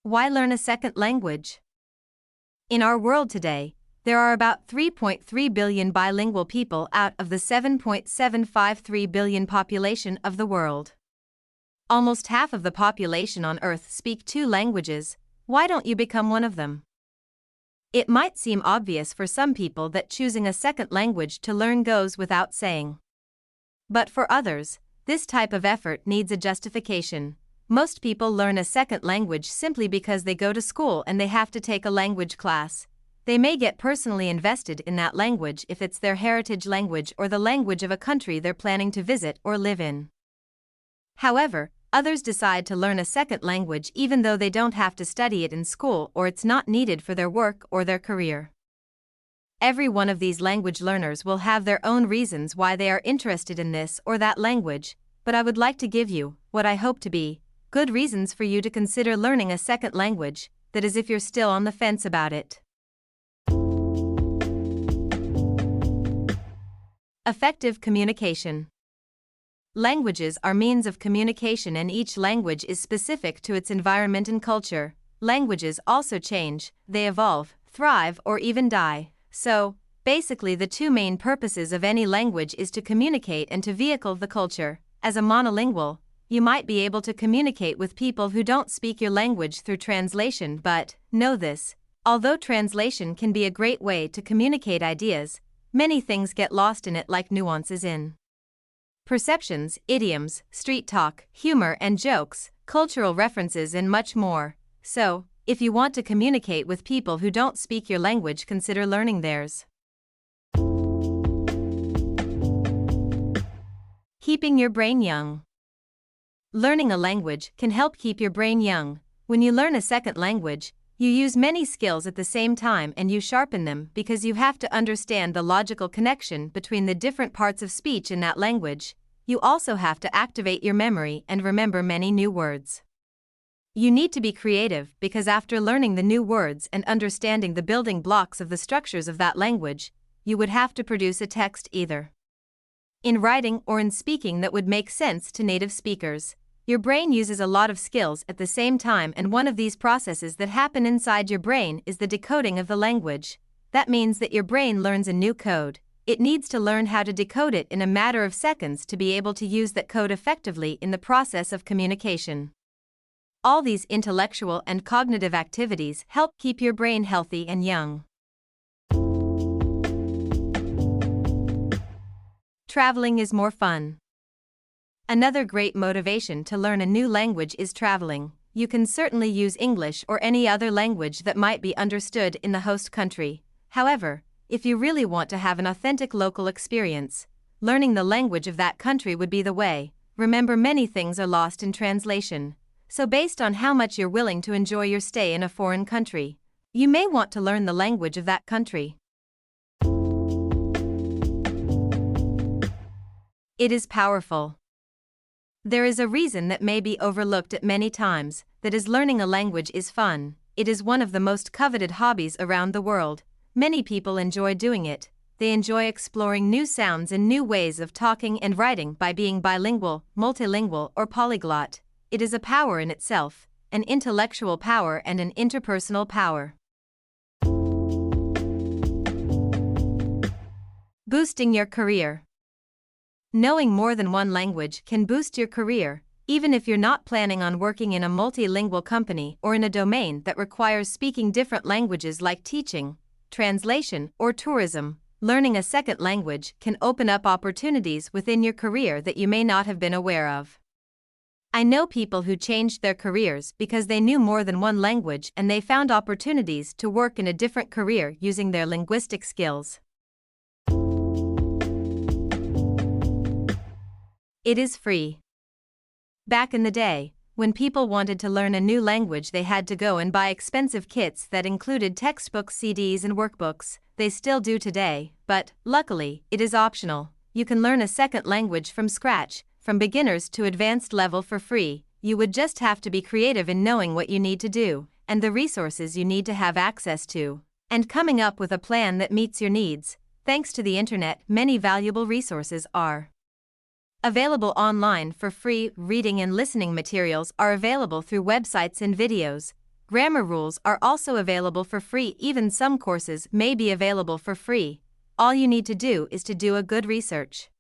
Why learn a second language? In our world today, there are about 3.3 billion bilingual people out of the 7.753 billion population of the world. Almost half of the population on Earth speak two languages. Why don't you become one of them? It might seem obvious for some people that choosing a second language to learn goes without saying. But for others, this type of effort needs a justification. Most people learn a second language simply because they go to school and they have to take a language class. They may get personally invested in that language if it's their heritage language or the language of a country they're planning to visit or live in. However, others decide to learn a second language even though they don't have to study it in school or it's not needed for their work or their career. Every one of these language learners will have their own reasons why they are interested in this or that language, but I would like to give you what I hope to be good reasons for you to consider learning a second language, that is if you're still on the fence about it. Effective communication. Languages are means of communication and each language is specific to its environment and culture. Languages also change, they evolve, thrive, or even die. So, basically the two main purposes of any language is to communicate and to vehicle the culture. As a monolingual, you might be able to communicate with people who don't speak your language through translation, but know this: although translation can be a great way to communicate ideas, many things get lost in it, like nuances in perceptions, idioms, street talk, humor and jokes, cultural references and much more. So, if you want to communicate with people who don't speak your language, consider learning theirs. Keeping your brain young. Learning a language can help keep your brain young. When you learn a second language, you use many skills at the same time and you sharpen them because you have to understand the logical connection between the different parts of speech in that language. You also have to activate your memory and remember many new words. You need to be creative because after learning the new words and understanding the building blocks of the structures of that language, you would have to produce a text either in writing or in speaking that would make sense to native speakers. Your brain uses a lot of skills at the same time, and one of these processes that happen inside your brain is the decoding of the language. That means that your brain learns a new code. It needs to learn how to decode it in a matter of seconds to be able to use that code effectively in the process of communication. All these intellectual and cognitive activities help keep your brain healthy and young. Traveling is more fun. Another great motivation to learn a new language is traveling. You can certainly use English or any other language that might be understood in the host country. However, if you really want to have an authentic local experience, learning the language of that country would be the way. Remember, many things are lost in translation. So based on how much you're willing to enjoy your stay in a foreign country, you may want to learn the language of that country. It is powerful. There is a reason that may be overlooked at many times, that is, learning a language is fun. It is one of the most coveted hobbies around the world. Many people enjoy doing it. They enjoy exploring new sounds and new ways of talking and writing by being bilingual, multilingual, or polyglot. It is a power in itself, an intellectual power and an interpersonal power. Boosting your career. Knowing more than one language can boost your career, even if you're not planning on working in a multilingual company or in a domain that requires speaking different languages like teaching, translation, or tourism. Learning a second language can open up opportunities within your career that you may not have been aware of. I know people who changed their careers because they knew more than one language and they found opportunities to work in a different career using their linguistic skills. It is free. Back in the day, when people wanted to learn a new language, they had to go and buy expensive kits that included textbooks, CDs, and workbooks. They still do today, but, luckily, it is optional. You can learn a second language from scratch, from beginners to advanced level for free. You would just have to be creative in knowing what you need to do, and the resources you need to have access to, and coming up with a plan that meets your needs. Thanks to the internet, many valuable resources are available online for free. Reading and listening materials are available through websites and videos. Grammar rules are also available for free. Even some courses may be available for free. All you need to do is to do a good research.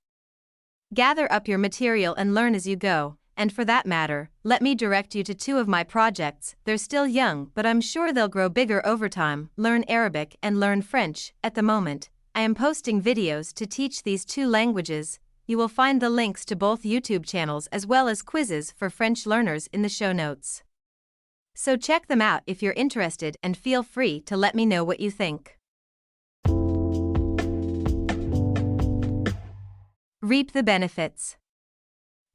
Gather up your material and learn as you go, and for that matter, let me direct you to two of my projects. They're still young, but I'm sure they'll grow bigger over time. Learn Arabic and learn French. At the moment, I am posting videos to teach these two languages. You will find the links to both YouTube channels as well as quizzes for French learners in the show notes. So check them out if you're interested and feel free to let me know what you think. Reap the benefits.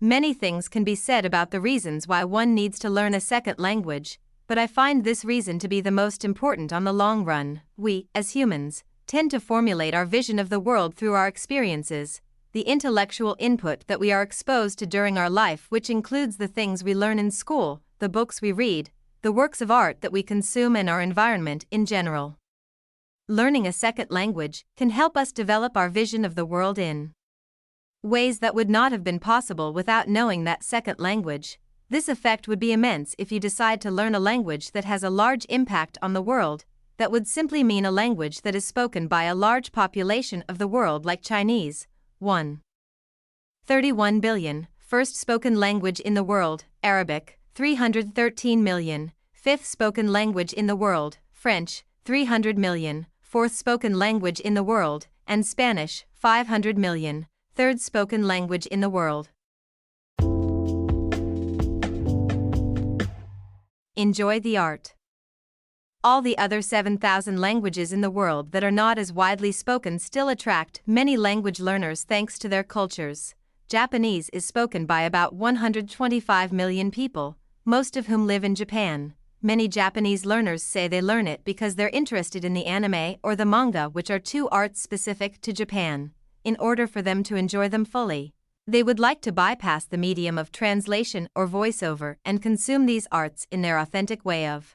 Many things can be said about the reasons why one needs to learn a second language, but I find this reason to be the most important on the long run. We, as humans, tend to formulate our vision of the world through our experiences, the intellectual input that we are exposed to during our life, which includes the things we learn in school, the books we read, the works of art that we consume, and our environment in general. Learning a second language can help us develop our vision of the world in ways that would not have been possible without knowing that second language. This effect would be immense if you decide to learn a language that has a large impact on the world. That would simply mean a language that is spoken by a large population of the world, like Chinese, 1.31 billion, first spoken language in the world; Arabic, 313 million, fifth spoken language in the world; French, 300 million, fourth spoken language in the world; and Spanish, 500 million, third spoken language in the world. Enjoy the art. All the other 7,000 languages in the world that are not as widely spoken still attract many language learners thanks to their cultures. Japanese is spoken by about 125 million people, most of whom live in Japan. Many Japanese learners say they learn it because they're interested in the anime or the manga, which are two arts specific to Japan. In order for them to enjoy them fully, they would like to bypass the medium of translation or voiceover and consume these arts in their authentic way of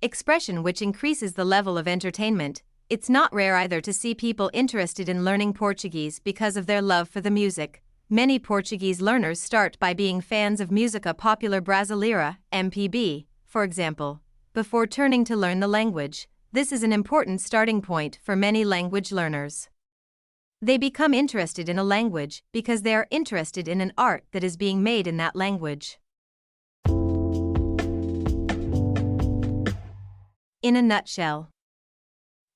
expression, which increases the level of entertainment. It's not rare either to see people interested in learning Portuguese because of their love for the music. Many Portuguese learners start by being fans of música popular brasileira, MPB, for example, before turning to learn the language. This is an important starting point for many language learners. They become interested in a language because they are interested in an art that is being made in that language. In a nutshell.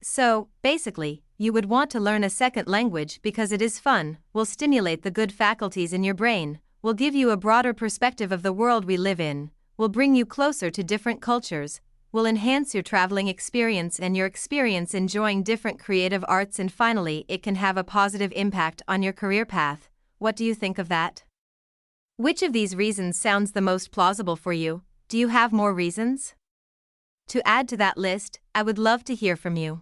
So, basically, you would want to learn a second language because it is fun, will stimulate the good faculties in your brain, will give you a broader perspective of the world we live in, will bring you closer to different cultures, will enhance your traveling experience and your experience enjoying different creative arts, and finally, it can have a positive impact on your career path. What do you think of that? Which of these reasons sounds the most plausible for you? Do you have more reasons to add to that list? I would love to hear from you.